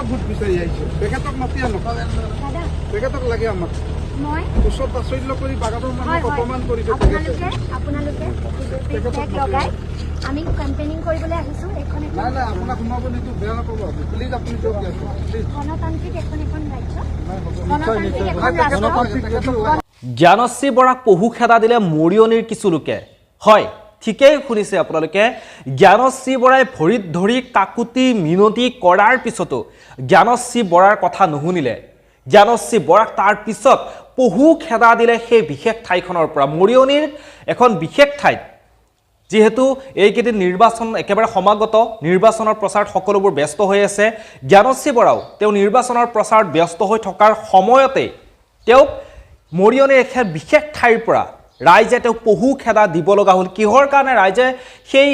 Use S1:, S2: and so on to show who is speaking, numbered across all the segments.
S1: Vote বিচাৰি আহিছে তেখেতক মাতি আনক তেখেতক লাগে আমাক
S2: মই
S1: ওচৰত তাচল্য কৰি বাগানৰ মানুহক অপমান কৰিছে
S2: আপোনালোকে লগাই আমি কেম্পেইনিং কৰিবলৈ আহিছোঁ এখন
S1: নাই নাই আপোনাক সোমাব নিদিওঁ বেয়া নাপাব প্লিজ আপুনি দিয়ক প্লিজ
S2: গণতান্ত্ৰিক এখন ৰাজ্য
S3: জ্ঞানশ্ৰী বৰাক পহু খেদা দিলে মৰিয়নিৰ কিছু লোকে হয় ঠিকেই শুনিছে আপোনালোকে জ্ঞানশ্ৰী বৰাই ভৰিত ধৰি কাকুতি মিনতি কৰাৰ পিছতো জ্ঞানশ্ৰী বৰাৰ কথা নুশুনিলে জ্ঞানশ্ৰী বৰাক তাৰ পিছত পহু খেদা দিলে সেই বিশেষ ঠাইখনৰ পৰা মৰিয়নিৰ এখন বিশেষ ঠাইত যেহেতু এইকেইদিন নিৰ্বাচন একেবাৰে সমাগত নিৰ্বাচনৰ প্ৰচাৰত সকলোবোৰ ব্যস্ত হৈ আছে জ্ঞানশ্ৰী বৰাও তেওঁ নিৰ্বাচনৰ প্ৰচাৰত ব্যস্ত হৈ থকাৰ সময়তে তেওঁ মৰিয়নিৰ এখন বিশেষ ঠাইৰ পৰা ৰাইজে তেওঁ পহু খেদা দিব লগা হ'ল কিহৰ কাৰণে ৰাইজে সেই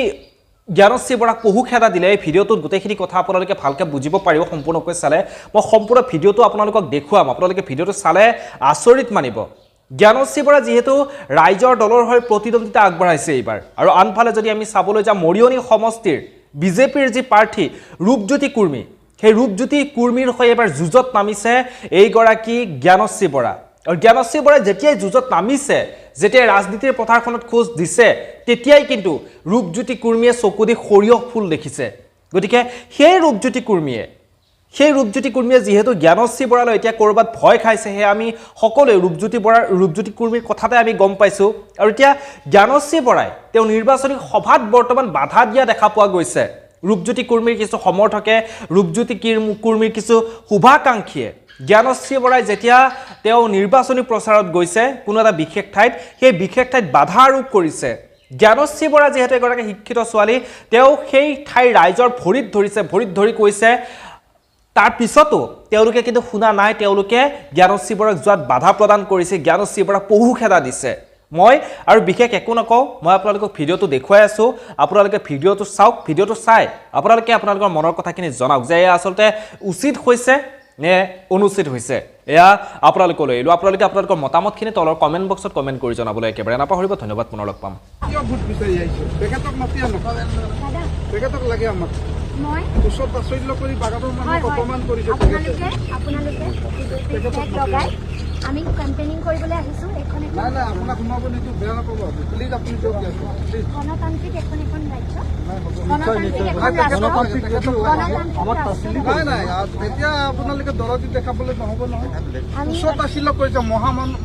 S3: জ্ঞানশ্ৰী বৰাক পহু খেদা দিলে এই ভিডিঅ'টোত গোটেইখিনি কথা আপোনালোকে ভালকৈ বুজিব পাৰিব সম্পূৰ্ণকৈ চালে মই সম্পূৰ্ণ ভিডিঅ'টো আপোনালোকক দেখুৱাম আপোনালোকে ভিডিঅ'টো চালে আচৰিত মানিব জ্ঞানশ্ৰী বৰা যেহেতু ৰাইজৰ দলৰ হৈ প্ৰতিদ্বন্দ্বিতা আগবঢ়াইছে এইবাৰ আৰু আনফালে যদি আমি চাবলৈ যাওঁ মৰিয়নি সমষ্টিৰ বিজেপিৰ যি প্ৰাৰ্থী ৰূপজ্যোতি কুৰ্মী সেই ৰূপজ্যোতি কুৰ্মীৰ হৈ এবাৰ যুঁজত নামিছে এইগৰাকী জ্ঞানশ্ৰী বৰা আৰু জ্ঞানশ্ৰী বৰাই যেতিয়াই যুঁজত নামিছে যেতিয়া ৰাজনীতিৰ পথাৰখনত খোজ দিছে তেতিয়াই কিন্তু ৰূপজ্যোতি কুৰ্মীয়ে চকু দি সৰিয়হ ফুল দেখিছে গতিকে সেই ৰূপজ্যোতি কুৰ্মীয়ে যেহেতু জ্ঞানশ্ৰী বৰালৈ এতিয়া ক'ৰবাত ভয় খাইছে হে আমি সকলোৱে ৰূপজ্যোতি কুৰ্মীৰ কথাতে আমি গম পাইছোঁ আৰু এতিয়া জ্ঞানশ্ৰী বৰাই তেওঁ নিৰ্বাচনী সভাত বৰ্তমান বাধা দিয়া দেখা পোৱা গৈছে ৰূপজ্যোতি কুৰ্মীৰ কিছু সমৰ্থকে ৰূপজ্যোতি কুৰ্মীৰ কিছু শুভাকাংক্ষীয়ে জ্ঞানশ্ৰী বৰাই যেতিয়া তেওঁ নিৰ্বাচনী প্ৰচাৰত গৈছে কোনো এটা বিশেষ ঠাইত সেই বিশেষ ঠাইত বাধা আৰোপ কৰিছে জ্ঞানশ্ৰী বৰা যেহেতু এগৰাকী শিক্ষিত ছোৱালী তেওঁ সেই ঠাইৰ ৰাইজৰ ভৰিত ধৰি কৈছে তাৰ পিছতো তেওঁলোকে কিন্তু শুনা নাই তেওঁলোকে জ্ঞানশ্ৰী বৰাক যোৱাত বাধা প্ৰদান কৰিছে জ্ঞানশ্ৰী বৰাক পহু খেদা দিছে মই আৰু বিশেষ একো নকওঁ মই আপোনালোকক ভিডিঅ'টো দেখুৱাই আছোঁ আপোনালোকে ভিডিঅ'টো চাওক ভিডিঅ'টো চাই আপোনালোকে আপোনালোকৰ মনৰ কথাখিনি জনাওক যে এয়া আচলতে উচিত হৈছে নে অনুচিত হৈছে এয়া আপোনালোকলৈ এলো আপোনালোকে আপোনালোকৰ মতামতখিনি তলৰ কমেণ্ট বক্সত কমেণ্ট কৰি জনাবলৈ একেবাৰে নাপাহৰিব ধন্যবাদ পুনৰ লগ পাম
S1: ভোট বিচাৰি আহিছে তেখেতক মাতি আনক তেখেতক লাগে আমাক
S2: মই
S1: ওচৰত তাচল্য কৰি বাগানৰ মানুহক অপমান কৰিছে
S2: আপোনালোকে লগাই আমি কেম্পেইনিং কৰিবলৈ আহিছোঁ এখন
S1: নাই নাই আপোনাক সোমাব নিদিওঁ বেয়া নাপাব প্লিজ আপুনি দিয়ক প্লিজ
S2: গণতান্ত্ৰিক এখন ৰাজ্য
S1: নাই নাই এতিয়া আপোনালোকে দৰদি দেখাবলৈ নহ'ব নহয় ওচৰত তাচল্য কৰিছে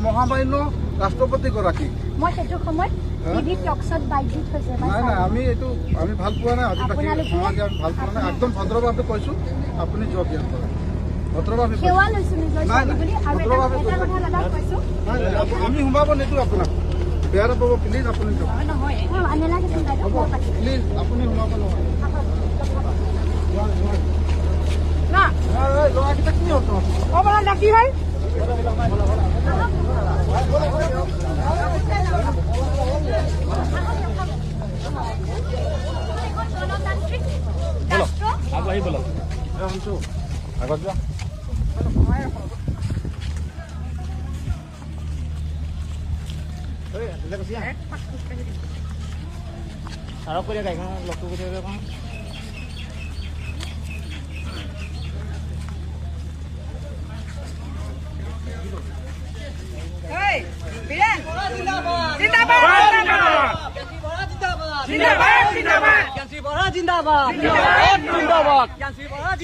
S1: মহামান্য ৰাষ্ট্ৰপতিগৰাকী
S2: মই সেইটো সময়ত টিভি টকছত বাইজিত হৈছে
S1: নাই নাই আমি ভাল পোৱা নাই আজি তাকে সমাজে আমি ভাল পোৱা নাই একদম ভদ্ৰভাৱে কৈছোঁ আপুনি যোৱা জ্ঞান কৰক ভদ্ৰভাৱে
S2: সেৱা লৈছোঁ নিজৰ বুলি আৰু এটা কথা দাদা কৈছোঁ
S1: আমি সোমাব নিদিওঁ আপোনাক বেয়া নাপাব প্লিজ আপুনি দিয়ক প্লিজ আপুনি সোমাব নহয় ল'ৰাকেইটা কি হ'ল
S2: কি হয়
S1: আগত যোৱা
S4: আৰু কৰি গাড়ীখন লক্ষ্য কৰি এখন
S5: Jansi Bora Zindabad. Jansi Bora Zindabad. Jansi Bora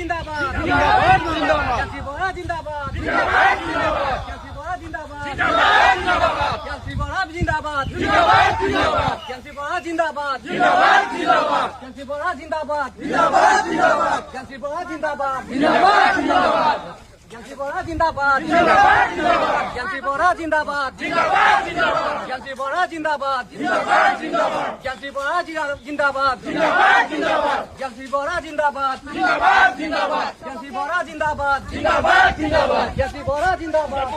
S5: Zindabad. Jansi Bora Zindabad. Jansi Bora Zindabad. Jansi Bora Zindabad. Jansi Bora Zindabad.